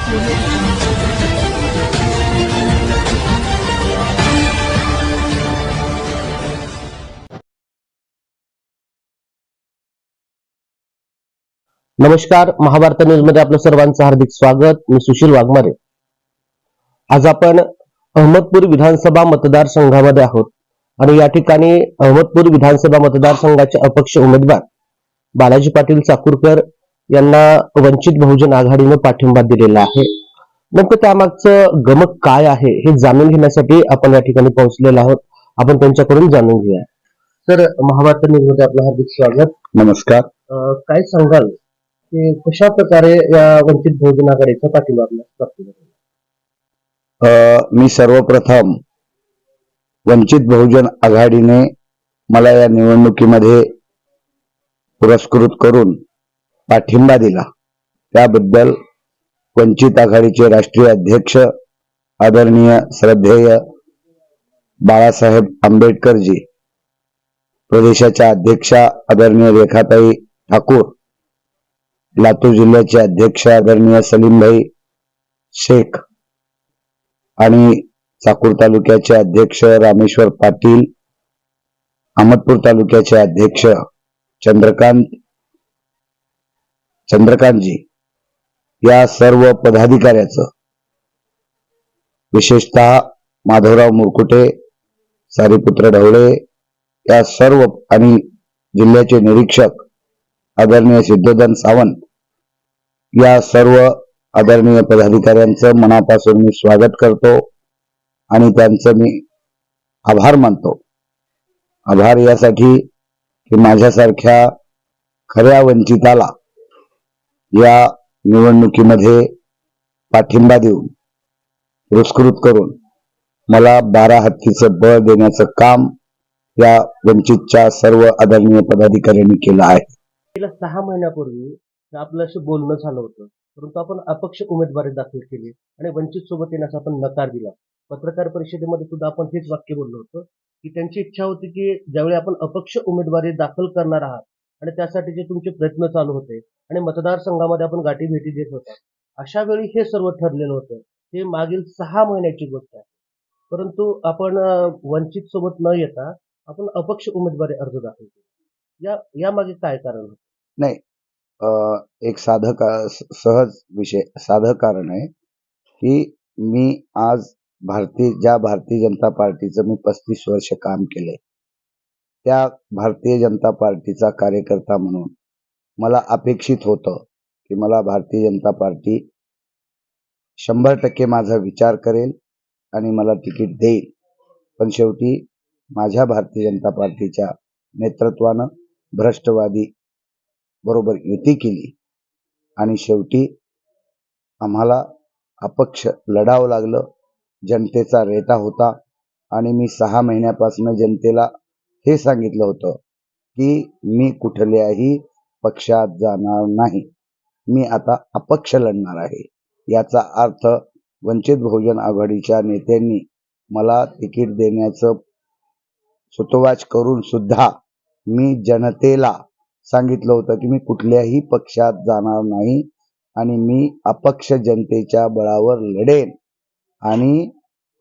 नमस्कार, महाभारत न्यूज मध्ये आपलं सर्वांचं हार्दिक स्वागत. मी सुशील वाघमारे. आज आपण अहमदपूर विधानसभा मतदारसंघामध्ये आहोत आणि या ठिकाणी अहमदपूर विधानसभा मतदारसंघाचे अपक्ष उमेदवार बालाजी पाटील चाकूरकर यांना वंचित बहुजन आघाडीने पाठिंबा दिलेला आहे. नेमकं त्यामागचं गमक काय आहे हे जाणून घेण्यासाठी आपण या ठिकाणी पोहोचलेलो आहोत. आपण त्यांच्याकडून जाणून घेऊया. सर, महाभारत न्यूज मध्ये आपलं हार्दिक स्वागत. नमस्कार. काय सांगाल की कशा प्रकारे या वंचित बहुजन आघाडीचा पाठिंबा आपल्याला प्राप्त झाला? मी सर्वप्रथम वंचित बहुजन आघाडीने मला या निवडणुकीमध्ये पुरस्कृत करून पाठिंबा दिला त्याबद्दल वंचित आघाडीचे राष्ट्रीय अध्यक्ष आदरणीय श्रद्धेय बाळासाहेब आंबेडकरजी, प्रदेशाच्या अध्यक्षा आदरणीय रेखाताई ठाकूर, लातूर जिल्ह्याचे अध्यक्ष आदरणीय सलीमभाई शेख आणि चाकूर तालुक्याचे अध्यक्ष रामेश्वर पाटील, अहमदपूर तालुक्याचे अध्यक्ष चंद्रकांतजी या सर्व पदाधिकाऱ्याचं, विशेषतः माधवराव मुरकुटे, सारीपुत्र ढवळे या सर्व आणि जिल्ह्याचे निरीक्षक आदरणीय सिद्धोधन सावंत या सर्व आदरणीय पदाधिकाऱ्यांचं मनापासून मी स्वागत करतो आणि त्यांचं मी आभार मानतो. आभार यासाठी की माझ्यासारख्या खऱ्या वंचिताला या निवडणुकीमध्ये पाठिंबा देऊन पुरस्कृत करून मला 12 हत्तीचं बळ देण्याचं काम या वंचितच्या सर्व आदरणीय पदाधिकाऱ्यांनी केलं आहे. गेल्या 6 महिन्यापूर्वी आपलं असं बोलणं झालं होतं, परंतु आपण अपक्ष उमेदवारी दाखल केली आणि वंचित सोबत येण्याचा आपण नकार दिला. पत्रकार परिषदेमध्ये सुद्धा आपण हेच वाक्य बोललो होतो की त्यांची इच्छा होती की ज्यावेळी आपण अपक्ष उमेदवारी दाखल करणार आहात आणि त्यासाठीचे तुमचे प्रयत्न चालू होते आणि मतदारसंघामध्ये आपण गाठी भेटी देत होता, अशा वेळी हे सर्व ठरलेलं होतं. हे मागील 6 महिन्याची गोष्ट आहे. परंतु आपण वंचित सोबत न येता आपण अपक्ष उमेदवारी अर्ज दाखल केला. या मागे काय कारण होतं? नाही, एक साधं कारण आहे की मी आज भारतीय जनता पार्टीचं मी 35 वर्ष काम केलंय. त्या भारतीय जनता पार्टीचा कार्यकर्ता म्हणून मला अपेक्षित होतं की मला भारतीय जनता पार्टी 100% माझा विचार करेल आणि मला तिकीट देईल. पण शेवटी माझ्या भारतीय जनता पार्टीच्या नेतृत्वानं भ्रष्टवादी बरोबर युती केली आणि शेवटी आम्हाला अपक्ष लढावं लागलं. जनतेचा रेटा होता आणि मी 6 महिन्यापासून जनतेला हे सांगितलं होतं की मी कुठल्याही पक्षात जाणार नाही, मी आता अपक्ष लढणार आहे. याचा अर्थ वंचित बहुजन आघाडीच्या नेत्यांनी मला तिकीट देण्याचं सुतोवाच करून सुद्धा मी जनतेला सांगितलं होतं की मी कुठल्याही पक्षात जाणार नाही आणि मी अपक्ष जनतेच्या बळावर लढेन. आणि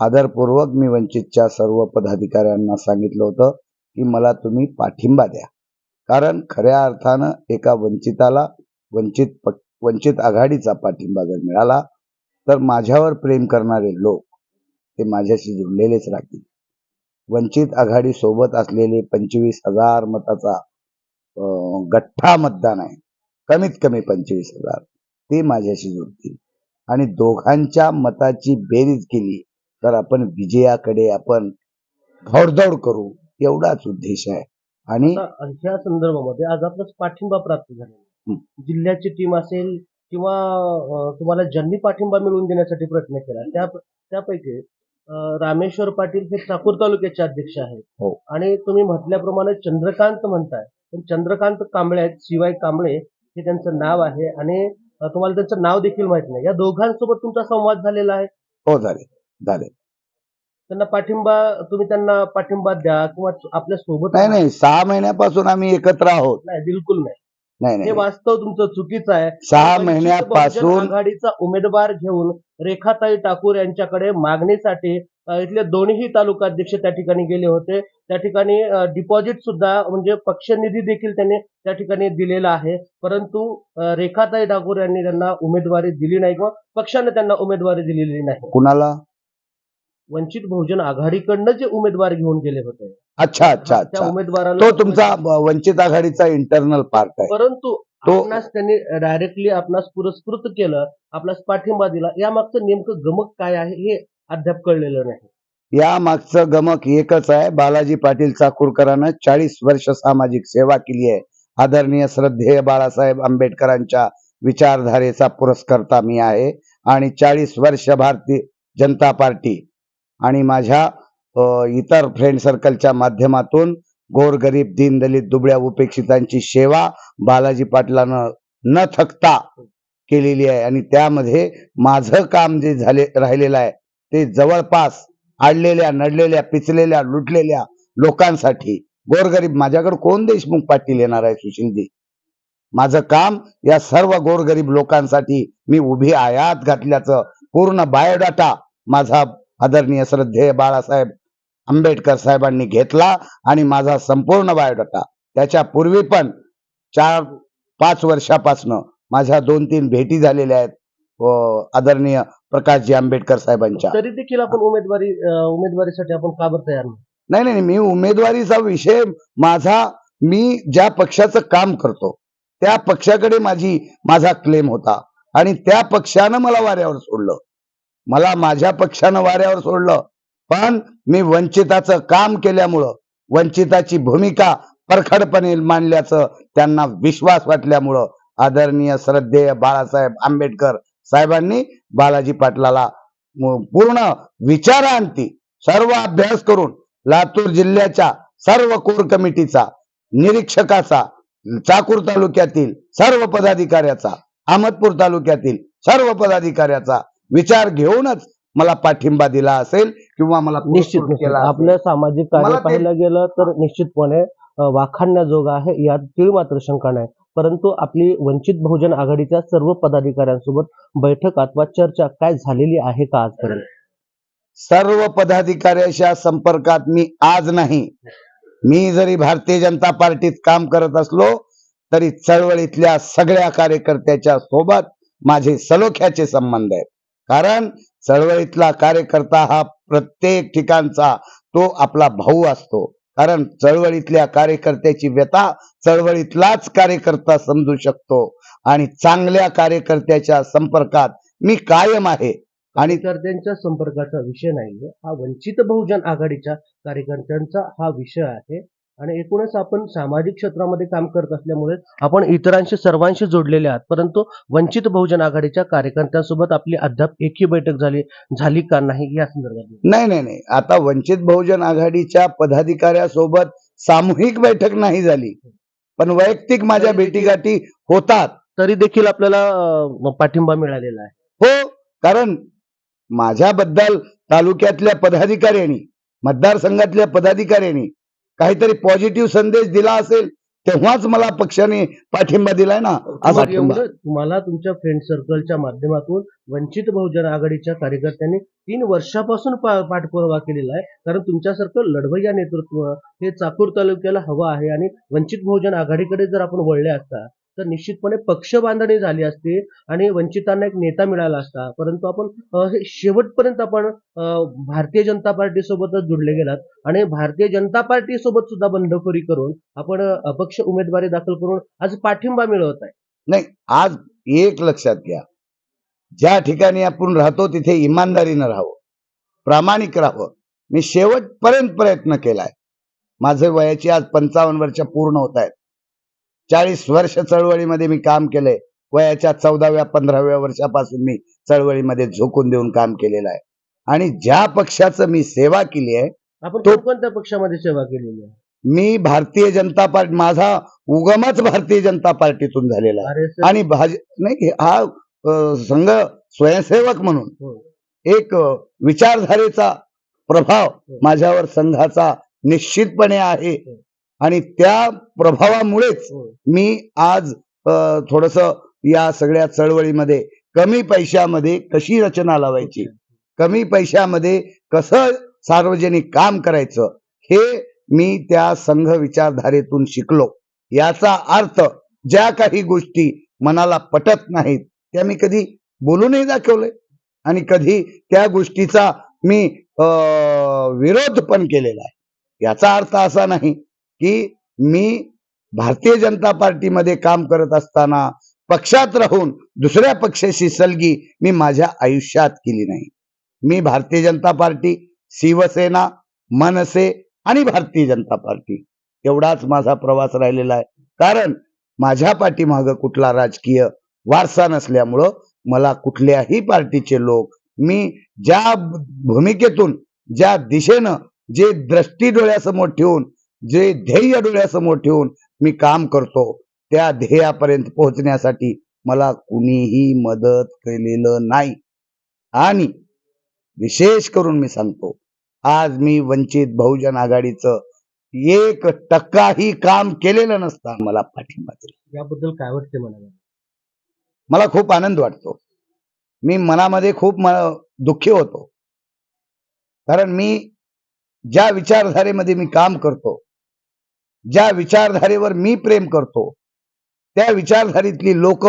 आदरपूर्वक मी वंचितच्या सर्व पदाधिकाऱ्यांना सांगितलं होतं की मला तुम्ही पाठिंबा द्या, कारण खऱ्या अर्थानं एका वंचिताला वंचित आघाडीचा पाठिंबा जर मिळाला तर माझ्यावर प्रेम करणारे लोक ते माझ्याशी जुळलेलेच राहतील. वंचित आघाडी सोबत असलेले 25,000 मताचा गठ्ठा मतदान आहे, कमीत कमी 25,000, ते माझ्याशी जुळतील आणि दोघांच्या मताची बेरीज केली तर आपण विजयाकडे आपण घोडदौड करू, एवढाच उद्देश आहे. आणि ह्या संदर्भामध्ये आज आपला पाठिंबा प्राप्त झाला. जिल्ह्याची टीम असेल किंवा तुम्हाला ज्यांनी पाठिंबा मिळवून देण्यासाठी प्रयत्न केला त्यापैकी रामेश्वर पाटील हे चाकूर तालुक्याचे अध्यक्ष आहेत. हो. आणि तुम्ही म्हटल्याप्रमाणे चंद्रकांत म्हणताय, पण चंद्रकांत कांबळे आहेत, शिवाय कांबळे हे त्यांचं नाव आहे आणि तुम्हाला त्यांचं नाव देखील माहित नाही. या दोघांसोबत तुमचा संवाद झालेला आहे? हो, झाले. तुम्ही त्यांना पाठिंबा द्या किंवा आपल्या सोबत. नाही, 6 महिन्यापासून आम्ही एकत्र आहोत. नाही, बिलकुल नाही. नाही हे नाही वास्तव तुमचं चुकीचं आहे. 6 वंचित बहुजन महिन्यापासून आघाडीचा उमेदवार घेऊन रेखाताई ठाकूर यांच्याकडे मागणीसाठी इथले दोन्ही तालुकाध्यक्ष त्या ठिकाणी गेले होते. त्या ठिकाणी डिपॉझिट सुद्धा म्हणजे पक्ष निधी देखील त्यांनी त्या ठिकाणी दिलेला आहे. परंतु रेखाताई ठाकूर यांनी त्यांना उमेदवारी दिली नाही किंवा पक्षाने त्यांना उमेदवारी दिलेली नाही. कुणाला? वंचित बहुजन आघाडीकडनं जे उमेदवार घेऊन गेले होते अच्छा अच्छा त्या अच्छा उमेदवाराला तो तुमचा वंचित आघाडीचा इंटरनल पार्ट आहे. परंतु तो- आपणास त्यांनी डायरेक्टली आपणास पुरस्कृत केलं, आपणास पाठिंबा दिला. यामागचं नेमकं गमक काय आहे हे अद्याप कळलेलं नाही. या मागचं गमक एकच आहे. बालाजी पाटील चाकूरकरांना 40 वर्ष सामाजिक सेवा केली आहे. आदरणीय श्रद्धेय बाळासाहेब आंबेडकरांच्या विचारधारेचा पुरस्कर्ता मी आहे आणि 40 वर्ष भारतीय जनता पार्टी आणि माझ्या इतर फ्रेंड सर्कलच्या माध्यमातून गोरगरीब दीनदलित दुबळ्या उपेक्षितांची सेवा बालाजी पाटलानं न थकता केलेली आहे आणि त्यामध्ये माझं काम जे राहिलेलं आहे ते जवळपास अडलेल्या नडलेल्या पिचलेल्या लुटलेल्या लोकांसाठी गोरगरीब. माझ्याकडे कोण देशमुख पाटील येणार आहे सुशीलजी? माझं काम या सर्व गोरगरीब लोकांसाठी मी उभी आयात घातल्याचं पूर्ण बायोडाटा माझा आदरणीय श्रद्धेय बाळासाहेब आंबेडकर साहेबांनी घेतला आणि माझा संपूर्ण बायोडाटा त्याच्या पूर्वी पण 4-5 वर्षापासून माझ्या 2-3 भेटी झालेल्या आहेत आदरणीय प्रकाशजी आंबेडकर साहेबांच्या. तरी देखील आपण उमेदवारीसाठी आपण का बरं तयार नाही? नाही नाही मी उमेदवारीचा विषय मी ज्या पक्षाचं काम करतो त्या पक्षाकडे माझा क्लेम होता आणि त्या पक्षानं मला वाऱ्यावर सोडलं. मला माझ्या पक्षानं वाऱ्यावर सोडलं, पण मी वंचिताचं काम केल्यामुळं वंचिताची भूमिका परखडपणे मांडल्याचं त्यांना विश्वास वाटल्यामुळं आदरणीय श्रद्धेय बाळासाहेब आंबेडकर साहेबांनी बालाजी पाटलाला पूर्ण विचारांती सर्व अभ्यास करून लातूर जिल्ह्याच्या सर्व कोर कमिटीचा, निरीक्षकाचा, चाकूर तालुक्यातील सर्व पदाधिकाऱ्याचा, अहमदपूर तालुक्यातील सर्व पदाधिकाऱ्याचा विचार घेऊनच मला पाठिंबा दिला असेल किंवा मला निश्चित केला असेल. आपलं सामाजिक कार्य मला ते- पाहायला गेलं तर निश्चितपणे वाखाणण्याजोग आहे, यात तीळ मात्र शंका नाही. परंतु आपली वंचित बहुजन आघाडीच्या सर्व पदाधिकाऱ्यांसोबत बैठक अथवा चर्चा काय झालेली आहे का आजपर्यंत? सर्व पदाधिकाऱ्याच्या संपर्कात मी आज नाही. मी जरी भारतीय जनता पार्टीत काम करत असलो तरी चळवळीतल्या सगळ्या कार्यकर्त्याच्या सोबत माझे सलोख्याचे संबंध आहेत. कारण चळवळीतला कार्यकर्ता हा प्रत्येक ठिकाणचा तो आपला भाऊ असतो. कारण चळवळीतल्या कार्यकर्त्याची व्यथा चळवळीतलाच कार्यकर्ता समजू शकतो आणि चांगल्या कार्यकर्त्याच्या संपर्कात मी कायम आहे. आणि कार्यकर्त्यांच्या संपर्काचा विषय नाहीये, हा वंचित बहुजन आघाडीच्या कार्यकर्त्यांचा हा विषय आहे. आणि एकूणच आपण सामाजिक क्षेत्रामध्ये काम करत असल्यामुळे आपण इतरांशी सर्वांशी जोडलेले आहात. परंतु वंचित बहुजन आघाडीच्या कार्यकर्त्यांसोबत आपली अद्याप एकही बैठक झाली का नाही या संदर्भात? नाही आता वंचित बहुजन आघाडीच्या पदाधिकाऱ्यासोबत सामूहिक बैठक नाही झाली, पण वैयक्तिक माझ्या भेटीगाठी होतात. तरी देखील आपल्याला पाठिंबा मिळालेला आहे. हो, कारण माझ्याबद्दल तालुक्यातल्या पदाधिकाऱ्यांनी, मतदारसंघातल्या पदाधिकाऱ्यांनी काहीतरी पॉझिटिव्ह संदेश दिला असेल तेव्हाच मला पक्षाने पाठिंबा दिलाय ना. असा तुम्हाला तुमच्या फ्रेंड सर्कलच्या माध्यमातून वंचित बहुजन आघाडीच्या कार्यकर्त्यांनी 3 वर्षापासून पाठपुरावा केलेला आहे. कारण तुमच्यासारखं लढवय्या नेतृत्व हे चाकूर तालुक्याला हवं आहे आणि वंचित बहुजन आघाडीकडे जर आपण वळले असता तर निश्चितपणे पक्ष बांधणी झाली असती आणि वंचितांना एक नेता मिळाला असता. परंतु आपण शेवटपर्यंत आपण भारतीय जनता पार्टी सोबतच जुडले गेलात आणि भारतीय जनता पार्टी सोबत सुद्धा बंडखोरी करून आपण अपक्ष उमेदवारी दाखल करून आज पाठिंबा मिळवत आहे. नाही, आज एक लक्षात घ्या, ज्या ठिकाणी आपण राहतो तिथे इमानदारीनं राहावं, प्रामाणिक राहावं. मी शेवटपर्यंत प्रयत्न केलाय. माझे वयाची आज 55 वर्ष पूर्ण होत आहेत. 40 वर्ष चळवळीमध्ये मी काम केलंय. वयाच्या 14व्या-15व्या वर्षापासून मी चळवळीमध्ये झोकून देऊन काम केलेलं आहे आणि ज्या पक्षाचं मी सेवा केली आहे आपण कोणत्या पक्षामध्ये सेवा केलेली आहे? मी भारतीय जनता पार्टी, माझा उगमच भारतीय जनता पार्टीतून झालेला आहे आणि नाही हा संघ स्वयंसेवक म्हणून एक विचारधारेचा प्रभाव माझ्यावर संघाचा निश्चितपणे आहे आणि त्या प्रभावामुळेच हो. मी आज थोडस या सगळ्या चळवळीमध्ये कमी पैशामध्ये कशी रचना लावायची, कमी पैशामध्ये कसं सार्वजनिक काम करायचं, हे मी त्या संघ विचारधारेतून शिकलो. याचा अर्थ ज्या काही गोष्टी मनाला पटत नाहीत त्या मी कधी बोलूनही दाखवले आणि कधी त्या गोष्टीचा मी विरोध पण केलेला आहे. याचा अर्थ असा नाही की मी भारतीय जनता पार्टीमध्ये काम करत असताना पक्षात राहून दुसऱ्या पक्षाशी सलगी मी माझ्या आयुष्यात केली नाही. मी भारतीय जनता पार्टी, शिवसेना, मनसे आणि भारतीय जनता पार्टी एवढाच माझा प्रवास राहिलेला आहे. कारण माझ्या पाठीमागं कुठला राजकीय वारसा नसल्यामुळं मला कुठल्याही पार्टीचे लोक, मी ज्या भूमिकेतून, ज्या दिशेनं, जे दृष्टी डोळ्यासमोर ठेवून, जे ध्येय डोळ्यासमोर ठेवून मी काम करतो, त्या ध्येयापर्यंत पोहोचण्यासाठी मला कुणीही मदत केलेलं नाही. आणि विशेष करून मी सांगतो, आज मी वंचित बहुजन आघाडीचं 1% काम केलेलं नसताना मला पाठिंबा दिला. याबद्दल काय वाटते मला? मला खूप आनंद वाटतो. मी मनामध्ये खूप दुःखी होतो. कारण मी ज्या विचारधारेमध्ये मी काम करतो, ज्या विचारधारेवर मी प्रेम करतो, त्या विचारधारेतली लोक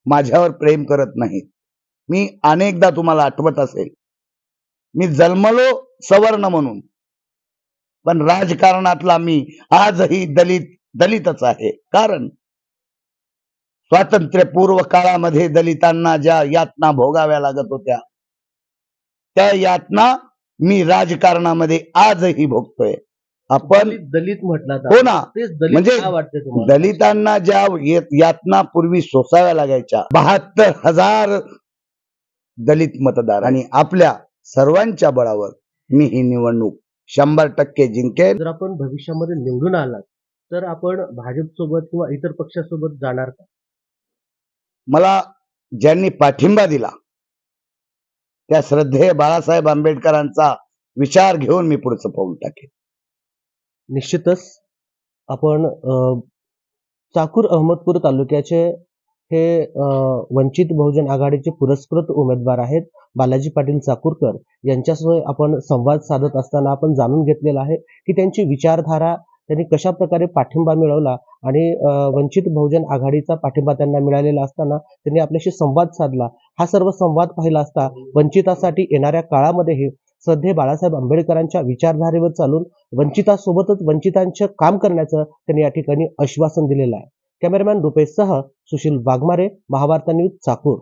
माझ्यावर प्रेम करत नाहीत. मी अनेकदा, तुम्हाला आठवत असेल, मी जन्मलो सवर्ण म्हणून, पण राजकारणातला मी आजही दलितच आहे. कारण स्वातंत्र्यपूर्व काळामध्ये दलितांना ज्या यातना भोगाव्या लागत होत्या, त्या यातना मी राजकारणामध्ये आजही भोगतोय. आपण दलित म्हटला हो ना, तेच दलित म्हणजे का वाटते तुम्हाला? दलितांना ज्या यातना पूर्वी सोसाव्या लागायच्या, 72,000 दलित मतदार, आणि आपल्या सर्वांच्या बळावर मी ही निवडणूक 100% जिंकेल. जर आपण भविष्यामध्ये निवडून आलात तर आपण भाजप सोबत किंवा इतर पक्षासोबत जाणार का? मला ज्यांनी पाठिंबा दिला त्या श्रद्धेय बाळासाहेब आंबेडकरांचा विचार घेऊन मी पुढचं पाऊल टाकेन. निश्चितच आपण चाकूर अहमदपूर तालुक्याचे हे वंचित बहुजन आघाडीचे पुरस्कृत उमेदवार आहेत बालाजी पाटील चाकूरकर यांच्यासोबत आपण संवाद साधत असताना आपण जाणून घेतलेला आहे की त्यांची विचारधारा, त्यांनी कशा प्रकारे पाठिंबा मिळवला आणि वंचित बहुजन आघाडीचा पाठिंबा त्यांना मिळालेला असताना त्यांनी आपल्याशी संवाद साधला. हा सर्व संवाद पाहिला असता वंचितासाठी येणाऱ्या काळामध्येही श्रद्धेय बाळासाहेब आंबेडकरांच्या विचारधारेवर चालून वंचितासोबतच वंचितांचं काम करण्याचं त्यांनी या ठिकाणी आश्वासन दिलेलं आहे. कॅमेरामॅन रुपेशसह सुशील वाघमारे, महावार्ता न्यूज, चाकूर.